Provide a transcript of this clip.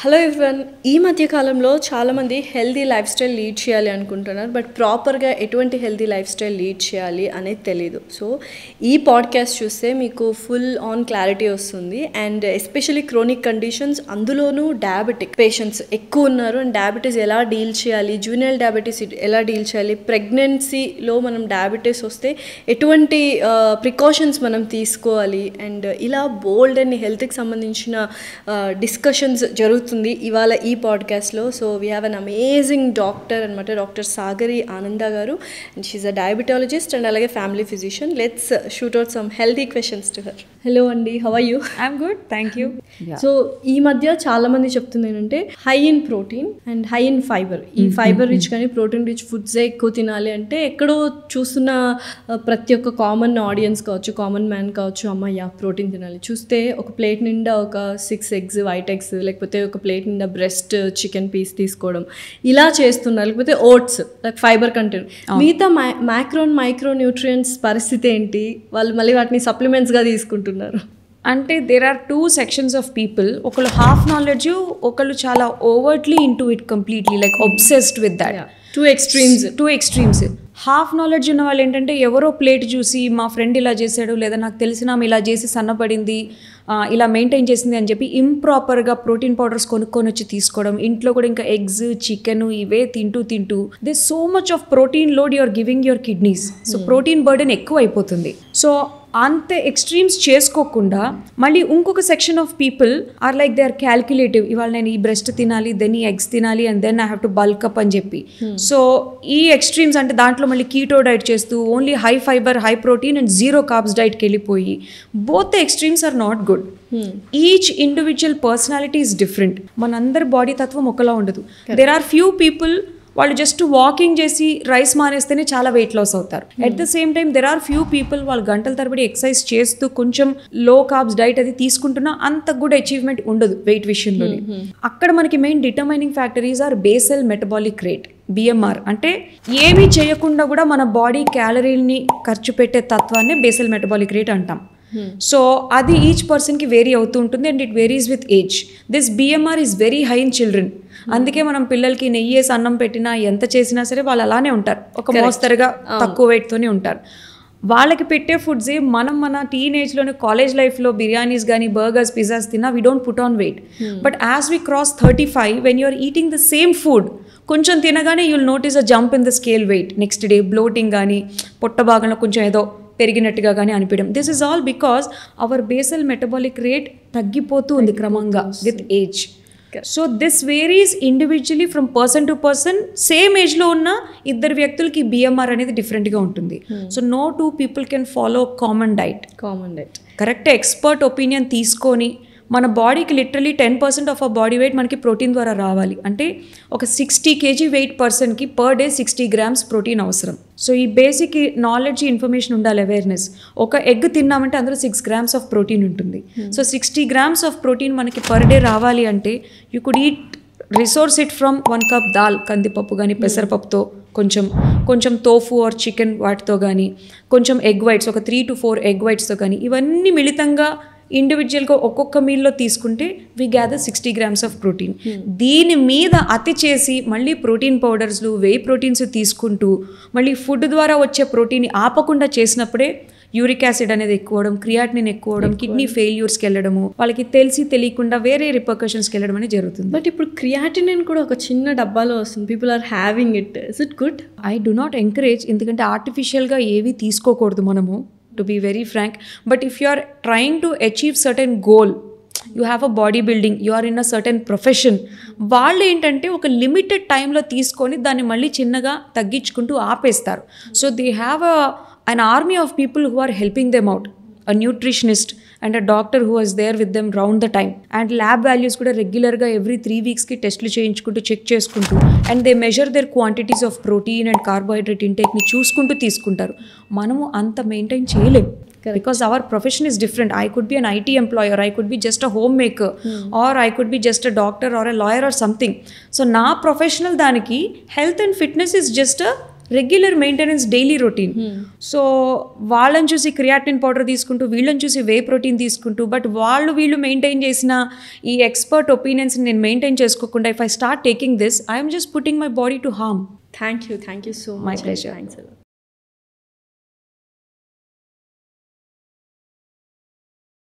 Hello everyone. ఈ మధ్య కాలంలో చాలామంది హెల్దీ లైఫ్ స్టైల్ లీడ్ చేయాలి అనుకుంటున్నారు, బట్ ప్రాపర్గా ఎటువంటి హెల్దీ లైఫ్ స్టైల్ లీడ్ చేయాలి అనేది తెలీదు. సో ఈ పాడ్కాస్ట్ చూస్తే మీకు ఫుల్ ఆన్ క్లారిటీ వస్తుంది. అండ్ ఎస్పెషలీ క్రోనిక్ కండిషన్స్, అందులోనూ డయాబెటిక్ పేషెంట్స్ ఎక్కువ ఉన్నారు. అండ్ డయాబెటీస్ ఎలా డీల్ చేయాలి, జూనియర్ డయాబెటీస్ ఎలా డీల్ చేయాలి, ప్రెగ్నెన్సీలో మనం డయాబెటీస్ వస్తే ఎటువంటి ప్రికాషన్స్ మనం తీసుకోవాలి, అండ్ ఇలా బోల్డ్ అండ్ హెల్త్కి సంబంధించిన డిస్కషన్స్ జరుగుతుంది ఇవాళ ఈ పాడ్కాస్ట్లో. So we have an amazing doctor అనమాట, doctor Sagari Ananda garu. And she a diabetologist and అలాగే family physician. Let's shoot out some healthy questions to her. Hello అండి, how are you? I'm good, thank you. So ఈ మధ్య చాలా మంది చెప్తుంది ఏంటంటే high in protein and high in fibre, ఈ fibre rich కానీ ప్రోటీన్ రిచ్ ఫుడ్సే ఎక్కువ తినాలి అంటే ఎక్కడో చూస్తున్న ప్రతి ఒక్క కామన్ ఆడియన్స్ కావచ్చు, కామన్ మ్యాన్ కావచ్చు, అమ్మయ్య ప్రోటీన్ తినాలి, చూస్తే ఒక ప్లేట్ నిండా ఒక 6 eggs వైట్ ఎగ్స్, లేకపోతే ఒక ప్లేట్ నిండా బ్రెస్ట్ చికెన్ పీస్ తీసుకోవడం ఇలా చేస్తున్నారు, లేకపోతే ఓట్స్ లైక్ ఫైబర్ కంటెంట్. మిగతా మైక్రో న్యూట్రియంట్స్ పరిస్థితి ఏంటి? వాళ్ళు మళ్ళీ వాటిని సప్లిమెంట్స్గా తీసుకుంటున్నారు. అంటే there are 2 sections of people. ఒకళ్ళు హాఫ్ నాలెడ్జ్, ఒకళ్ళు చాలా overtly into it completely, like obsessed with that. Two extremes. Half knowledge ఉన్న వాళ్ళు ఏంటంటే ఎవరో ప్లేట్ చూసి మా ఫ్రెండ్ ఇలా చేశాడు, లేదా నాకు తెలిసిన ఆమె ఇలా చేసి సన్నపడింది, ఇలా మెయింటైన్ చేసింది అని చెప్పి ఇంప్రాపర్గా ప్రోటీన్ పౌడర్స్ కొనుక్కొని వచ్చి తీసుకోవడం. ఇంట్లో కూడా ఇంకా ఎగ్స్, చికెన్ ఇవే తింటూ they so much of protein load you're giving your kidneys. So protein burden ఎక్కువ అయిపోతుంది. సో అంత ఎక్స్ట్రీమ్స్ చేసుకోకుండా మళ్ళీ ఇంకొక section of people are like they are calculative. ఇవాళ నేను ఈ బ్రెస్ట్ తినాలి, దెన్ ఈ ఎగ్స్ తినాలి, and then I have to bulk up అని చెప్పి. సో ఈ ఎక్స్ట్రీమ్స్ అంటే దాంట్లో మళ్ళీ కీటో డైట్ చేస్తూ only high fibre, high protein and 0 carbs డైట్కి వెళ్ళిపోయి both the extremes are not good. Each individual personality is different. మనందరి బాడీ తత్వం ఒకలా ఉండదు. దెర్ ఆర్ ఫ్యూ పీపుల్ వాళ్ళు జస్ట్ వాకింగ్ చేసి రైస్ మానేస్తేనే చాలా వెయిట్ లాస్ అవుతారు. At the same time there are few people వాళ్ళు గంటల తరబడి ఎక్సర్సైజ్ చేస్తూ కొంచెం లో కార్బ్స్ డైట్ అది తీసుకుంటున్నా అంత గుడ్ అచీవ్మెంట్ ఉండదు వెయిట్ విషయంలోనే. అక్కడ మనకి main determining factories are basal metabolic rate, BMR. అంటే ఏమీ చేయకుండా కూడా మన బాడీ క్యాలరీని ఖర్చు పెట్టే తత్వాన్ని బేసల్ మెటబాలిక్ రేట్ అంటాం. సో అది ఈచ్ పర్సన్కి వేరీ అవుతూ ఉంటుంది and it varies with age. This BMR is very high in children. అందుకే మనం పిల్లలకి నెయ్యి వేసి అన్నం పెట్టినా ఎంత చేసినా సరే వాళ్ళు అలానే ఉంటారు, ఒక మోస్తరుగా తక్కువ వెయిట్తోనే ఉంటారు. వాళ్ళకి పెట్టే ఫుడ్సే మనం మన టీనేజ్లోనే కాలేజ్ లైఫ్లో బిర్యానీస్ కానీ బర్గర్స్, పిజ్జాస్ తిన్నా we don't put on weight. But as we cross 35, when you're eating the same food, కొంచెం తినగానే you'll notice a jump in the scale weight. Next day bloating కానీ, పొట్ట భాగంలో కొంచెం ఏదో పెరిగినట్టుగా కానీ అనిపించడం. This is all because our basal metabolic rate తగ్గిపోతూ ఉంది క్రమంగా with age. So this varies individually from person to person. Same ఏజ్లో ఉన్న ఇద్దరు వ్యక్తులకి BMR అనేది డిఫరెంట్గా ఉంటుంది. So no 2 people can follow common diet. Correct expert opinion తీసుకొని మన బాడీకి లిటరలీ 10% ఆఫ్ ఆ బాడీ వెయిట్ మనకి ప్రోటీన్ ద్వారా రావాలి. అంటే ఒక 60 kg వెయిట్ పర్సన్కి పర్ డే 60 grams ప్రోటీన్ అవసరం. సో ఈ బేసిక్ నాలెడ్జ్, ఇన్ఫర్మేషన్ ఉండాలి, అవేర్నెస్. ఒక ఎగ్ తిన్నామంటే అందులో 6 grams ఆఫ్ ప్రోటీన్ ఉంటుంది. సో 60 grams ఆఫ్ ప్రోటీన్ మనకి పర్ డే రావాలి అంటే you could eat resource it from 1 cup dal, కందిపప్పు కానీ పెసరపప్పుతో, కొంచెం తోఫు ఆర్ చికెన్ వాటితో కానీ, కొంచెం ఎగ్ వైట్స్, ఒక 3 to 4 egg whitesతో కానీ, ఇవన్నీ మిళితంగా ఇండివిజువల్గా ఒక్కొక్క మీల్లో తీసుకుంటే we gather 60 grams of protein. దీని మీద అతి చేసి మళ్ళీ ప్రోటీన్ పౌడర్స్లు, వే ప్రోటీన్స్ తీసుకుంటూ మళ్ళీ ఫుడ్ ద్వారా వచ్చే ప్రోటీన్ ఆపకుండా చేసినప్పుడే యూరిక్ యాసిడ్ అనేది ఎక్కువడం, క్రియాటినిన్ ఎక్కువడం, కిడ్నీ ఫెయిల్యూర్స్కి వెళ్ళడము, వాళ్ళకి తెలియకుండా వేరే రిపర్కషన్స్కి వెళ్ళడం అనేది జరుగుతుంది. బట్ ఇప్పుడు క్రియాటినిన్ కూడా ఒక చిన్న డబ్బాలో వస్తుంది, people are having it. Is it good? I do not encourage, ఎందుకంటే ఆర్టిఫిషియల్గా ఏవి తీసుకోకూడదు మనము, to be very frank. But if you are trying to achieve certain goal, you have a body building, you are in a certain profession, వాళ్ళు ఏంటంటే ఒక limited టైంలో తీసుకొని దాన్ని మళ్ళీ చిన్నగా తగ్గించుకుంటూ ఆపేస్తారు. So they have an army of people who are helping them out, a nutritionist and a doctor who is there with them round the time, and lab values కూడా రెగ్యులర్గా every 3 weeksకి టెస్ట్లు చేయించుకుంటూ చెక్ చేసుకుంటూ, and they measure their quantities of protein and carbohydrate ఇంటేక్ని చూసుకుంటూ తీసుకుంటారు. మనము అంత మెయింటైన్ చేయలేం because our profession is different. I could be an IT employee, or I could be just a homemaker, or I could be just a doctor or a lawyer or something. So na professional daniki health and fitness is just a regular maintenance daily routine. So వాళ్ళని చూసి creatine powder తీసుకుంటూ, వీళ్ళని చూసి whey protein తీసుకుంటూ, but వీళ్ళు maintain చేసిన ఈ expert opinions నేను మెయింటైన్ చేసుకోకుండా if I start taking this, I'm just putting my body to harm. Thank you so much. My pleasure. Thanks.